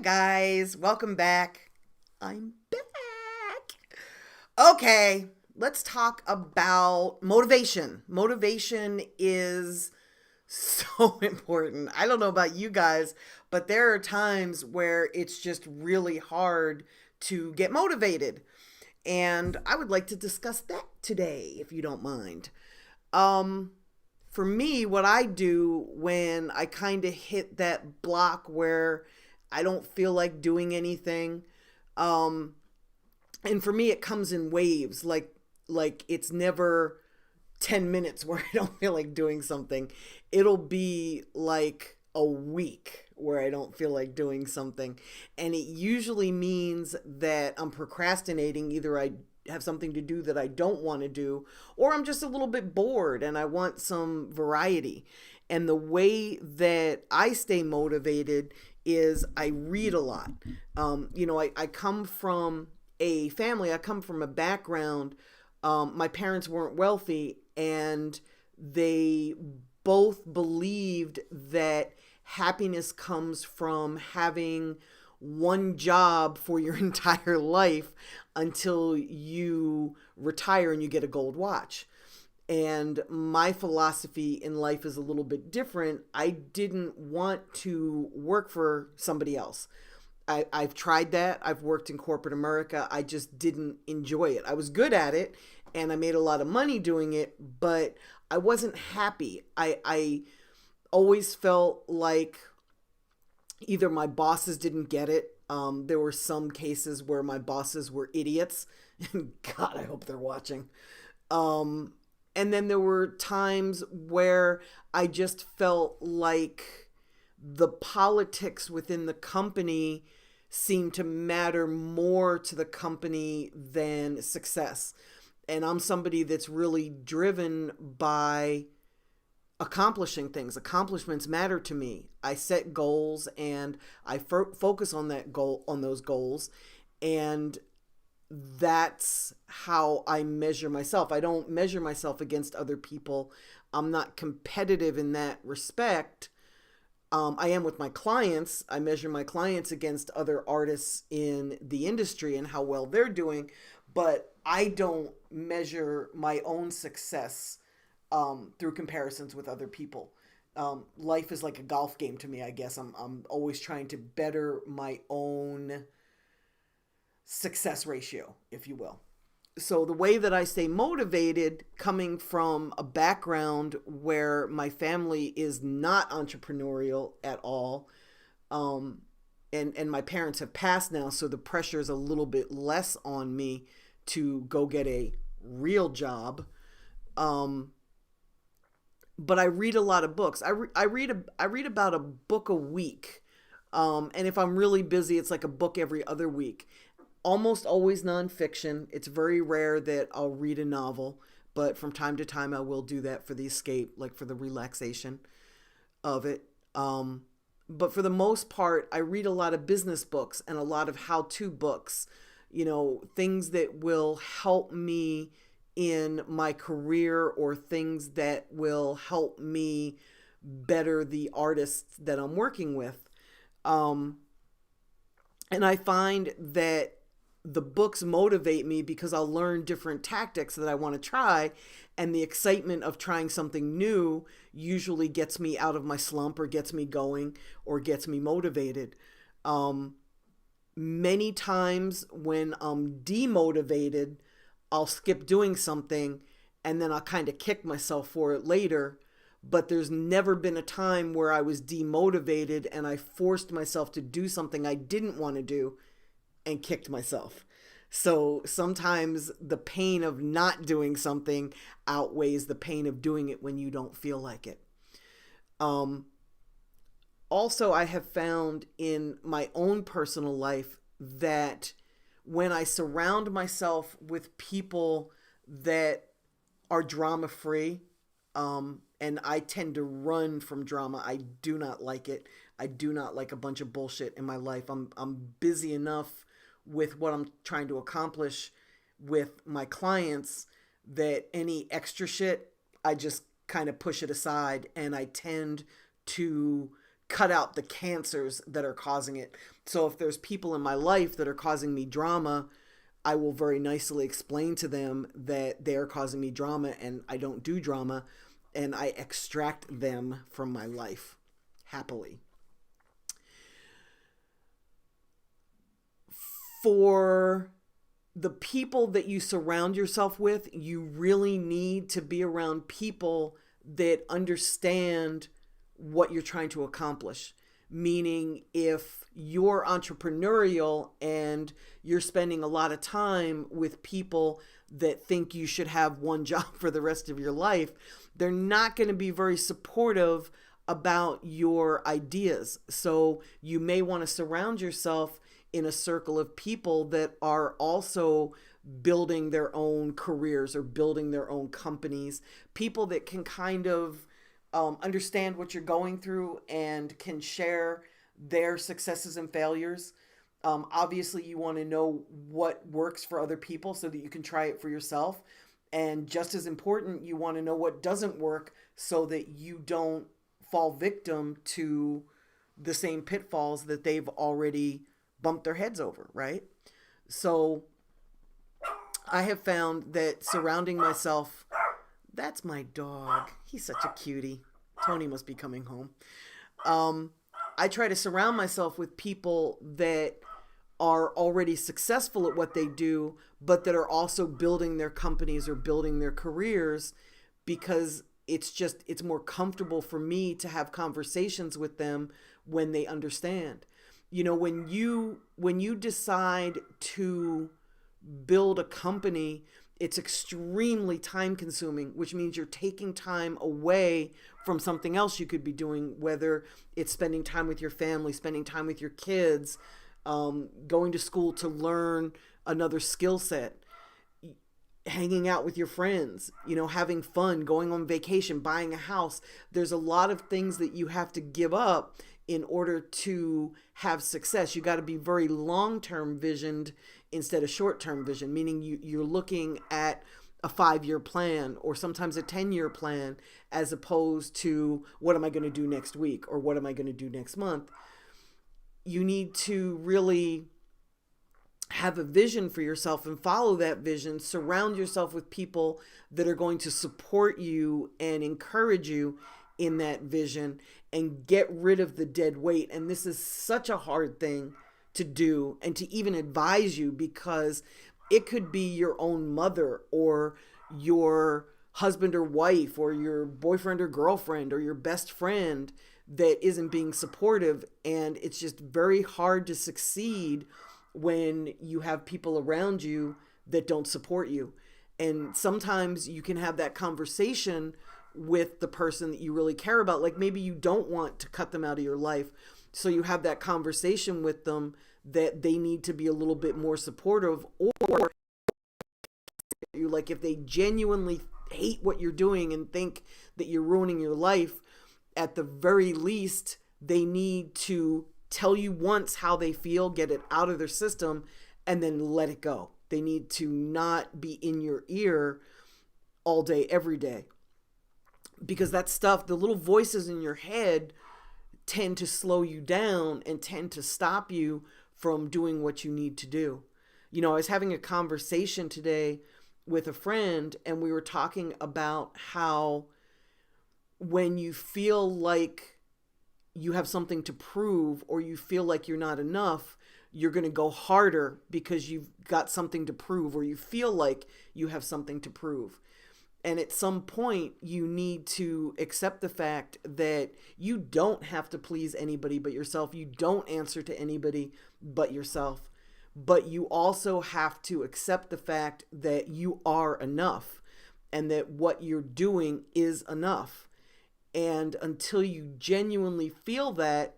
guys, welcome back. I'm back. Okay, let's talk about motivation. Motivation is so important. I don't know about you guys, but there are times where it's just really hard to get motivated. And I would like to discuss that today, if you don't mind. Um, for me, what I do when I kind of hit that block where I don't feel like doing anything, um, and for me, it comes in waves. Like it's never 10 minutes where I don't feel like doing something. It'll be like a week where I don't feel like doing something, and it usually means that I'm procrastinating. Either I have something to do that I don't want to do, or I'm just a little bit bored and I want some variety. And the way that I stay motivated is I read a lot. I come from I come from a background. My parents weren't wealthy, and they both believed that happiness comes from having one job for your entire life until you retire and you get a gold watch. And my philosophy in life is a little bit different. I didn't want to work for somebody else. I've tried that. I've worked in corporate America. I just didn't enjoy it. I was good at it and I made a lot of money doing it, but I wasn't happy. I always felt like either my bosses didn't get it. There were some cases where my bosses were idiots. And God, I hope they're watching. Um, and then there were times where I just felt like the politics within the company seemed to matter more to the company than success. And I'm somebody that's really driven by accomplishing things. Accomplishments matter to me. I set goals and I focus on those goals, and that's how I measure myself. I don't measure myself against other people. I'm not competitive in that respect. I am with my clients. I measure my clients against other artists in the industry and how well they're doing, but I don't measure my own success through comparisons with other people. Life is like a golf game to me, I guess. I'm always trying to better my own success ratio, if you will. So the way that I stay motivated, coming from a background where my family is not entrepreneurial at all, um, and my parents have passed now, so the pressure is a little bit less on me to go get a real job. Um, but I read a lot of books. I read about a book a week. And if I'm really busy, it's like a book every other week. Almost always nonfiction. It's very rare that I'll read a novel, but from time to time I will do that for the escape, like for the relaxation of it. But for the most part, I read a lot of business books and a lot of how-to books, things that will help me in my career or things that will help me better the artists that I'm working with. Um, and I find that the books motivate me because I'll learn different tactics that I want to try, and the excitement of trying something new usually gets me out of my slump or gets me going or gets me motivated. Um, Many times when I'm demotivated, I'll skip doing something and then I'll kind of kick myself for it later. But there's never been a time where I was demotivated and I forced myself to do something I didn't want to do and kicked myself. So sometimes the pain of not doing something outweighs the pain of doing it when you don't feel like it. Um, Also, I have found in my own personal life that when I surround myself with people that are drama free, and I tend to run from drama. I do not like it. I do not like a bunch of bullshit in my life. I'm busy enough with what I'm trying to accomplish with my clients that any extra shit, I just kind of push it aside, and I tend to cut out the cancers that are causing it. So if there's people in my life that are causing me drama, I will very nicely explain to them that they are causing me drama and I don't do drama, and I extract them from my life happily. For the people that you surround yourself with, you really need to be around people that understand what you're trying to accomplish. Meaning, if you're entrepreneurial and you're spending a lot of time with people that think you should have one job for the rest of your life, they're not going to be very supportive about your ideas. So you may want to surround yourself in a circle of people that are also building their own careers or building their own companies, people that can kind of understand what you're going through and can share their successes and failures. Obviously, you want to know what works for other people so that you can try it for yourself. And just as important, you want to know what doesn't work so that you don't fall victim to the same pitfalls that they've already bumped their heads over, right? So I have found that surrounding myself, that's my dog. He's such a cutie. Tony must be coming home. I try to surround myself with people that are already successful at what they do, but that are also building their companies or building their careers, because it's more comfortable for me to have conversations with them when they understand. You know, when you decide to build a company, it's extremely time consuming, which means you're taking time away from something else you could be doing, whether it's spending time with your family, spending time with your kids, going to school to learn another skill set, hanging out with your friends, you know, having fun, going on vacation, buying a house. There's a lot of things that you have to give up in order to have success. You got to be very long-term visioned instead of short-term vision, meaning you're looking at a 5-year plan or sometimes a 10-year plan, as opposed to what am I going to do next week or what am I going to do next month. You need to really have a vision for yourself and follow that vision. Surround yourself with people that are going to support you and encourage you in that vision, and get rid of the dead weight. And this is such a hard thing to do and to even advise you, because it could be your own mother or your husband or wife or your boyfriend or girlfriend or your best friend that isn't being supportive. And it's just very hard to succeed when you have people around you that don't support you. And sometimes you can have that conversation with the person that you really care about. Like maybe you don't want to cut them out of your life, so you have that conversation with them that they need to be a little bit more supportive, or you, like, if they genuinely hate what you're doing and think that you're ruining your life, at the very least they need to tell you once how they feel, get it out of their system, and then let it go. They need to not be in your ear all day, every day. Because that stuff, the little voices in your head tend to slow you down and tend to stop you from doing what you need to do. You know, I was having a conversation today with a friend, and we were talking about how when you feel like you have something to prove or you feel like you're not enough, you're going to go harder because you've got something to prove, or you feel like you have something to prove. And at some point, you need to accept the fact that you don't have to please anybody but yourself. You don't answer to anybody but yourself. But you also have to accept the fact that you are enough and that what you're doing is enough. And until you genuinely feel that,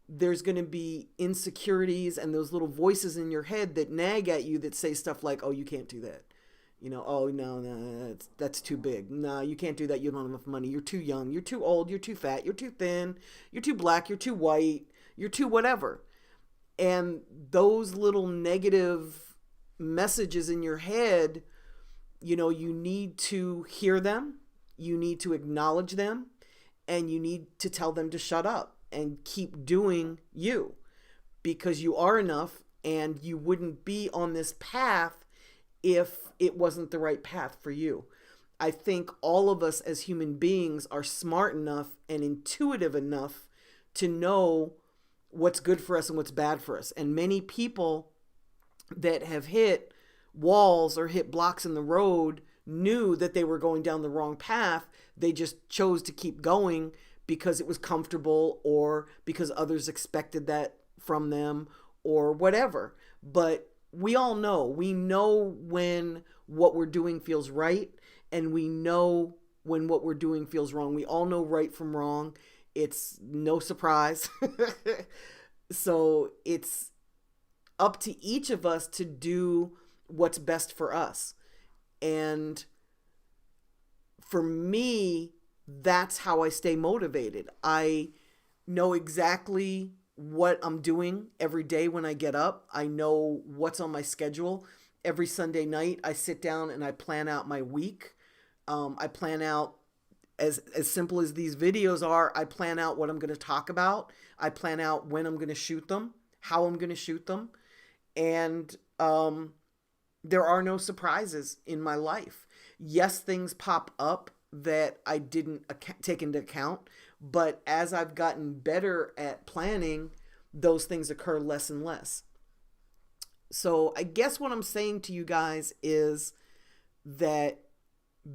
there's going to be insecurities and those little voices in your head that nag at you that say stuff like, oh, you can't do that. You know, oh, no, that's too big. No, you can't do that. You don't have enough money. You're too young. You're too old. You're too fat. You're too thin. You're too black. You're too white. You're too whatever. And those little negative messages in your head, you know, you need to hear them. You need to acknowledge them. And you need to tell them to shut up. and keep doing you, because you are enough, and you wouldn't be on this path if it wasn't the right path for you. I think all of us as human beings are smart enough and intuitive enough to know what's good for us and what's bad for us. And many people that have hit walls or hit blocks in the road knew that they were going down the wrong path. They just chose to keep going because it was comfortable, or because others expected that from them, or whatever. But we all know, when what we're doing feels right, and we know when what we're doing feels wrong. We all know right from wrong. It's no surprise. So it's up to each of us to do what's best for us. And for me, that's how I stay motivated. I know exactly what I'm doing every day when I get up. I know what's on my schedule. Every Sunday night, I sit down and I plan out my week. I plan out, as simple as these videos are, I plan out what I'm going to talk about. I plan out when I'm going to shoot them, how I'm going to shoot them. And there are no surprises in my life. Yes, things pop up that I didn't take into account, but as I've gotten better at planning, those things occur less and less. So I guess what I'm saying to you guys is that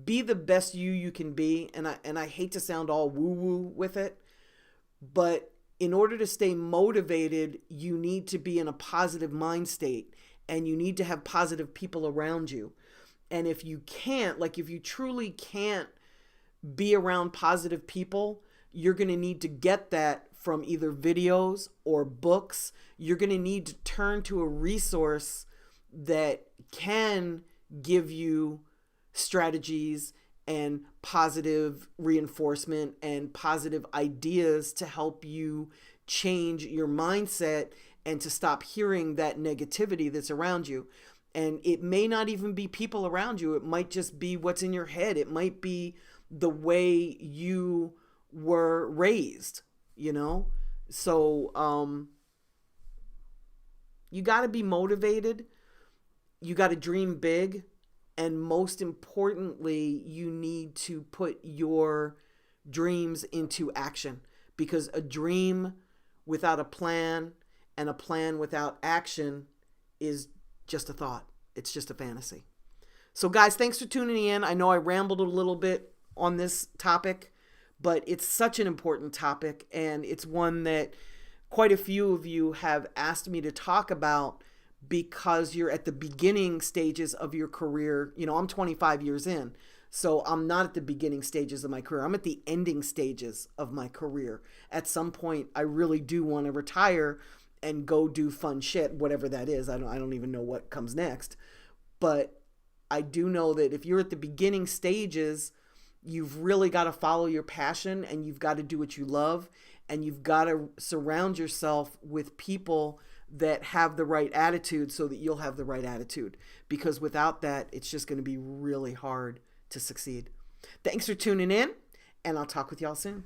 be the best you can be. And I hate to sound all woo-woo with it, but in order to stay motivated, you need to be in a positive mind state, and you need to have positive people around you. And if you can't, like if you truly can't be around positive people, you're going to need to get that from either videos or books. You're going to need to turn to a resource that can give you strategies and positive reinforcement and positive ideas to help you change your mindset and to stop hearing that negativity that's around you. And it may not even be people around you. It might just be what's in your head. It might be the way you were raised, you know? So you got to be motivated. You got to dream big. And most importantly, you need to put your dreams into action, because a dream without a plan and a plan without action is just a thought. It's just a fantasy. So guys, thanks for tuning in. I know I rambled a little bit on this topic, but it's such an important topic, and it's one that quite a few of you have asked me to talk about because you're at the beginning stages of your career. You know, I'm 25 years in, so I'm not at the beginning stages of my career. I'm at the ending stages of my career. At some point, I really do want to retire and go do fun shit, whatever that is. I don't even know what comes next. But I do know that if you're at the beginning stages, you've really got to follow your passion, and you've got to do what you love, and you've got to surround yourself with people that have the right attitude so that you'll have the right attitude. Because without that, it's just going to be really hard to succeed. Thanks for tuning in, and I'll talk with y'all soon.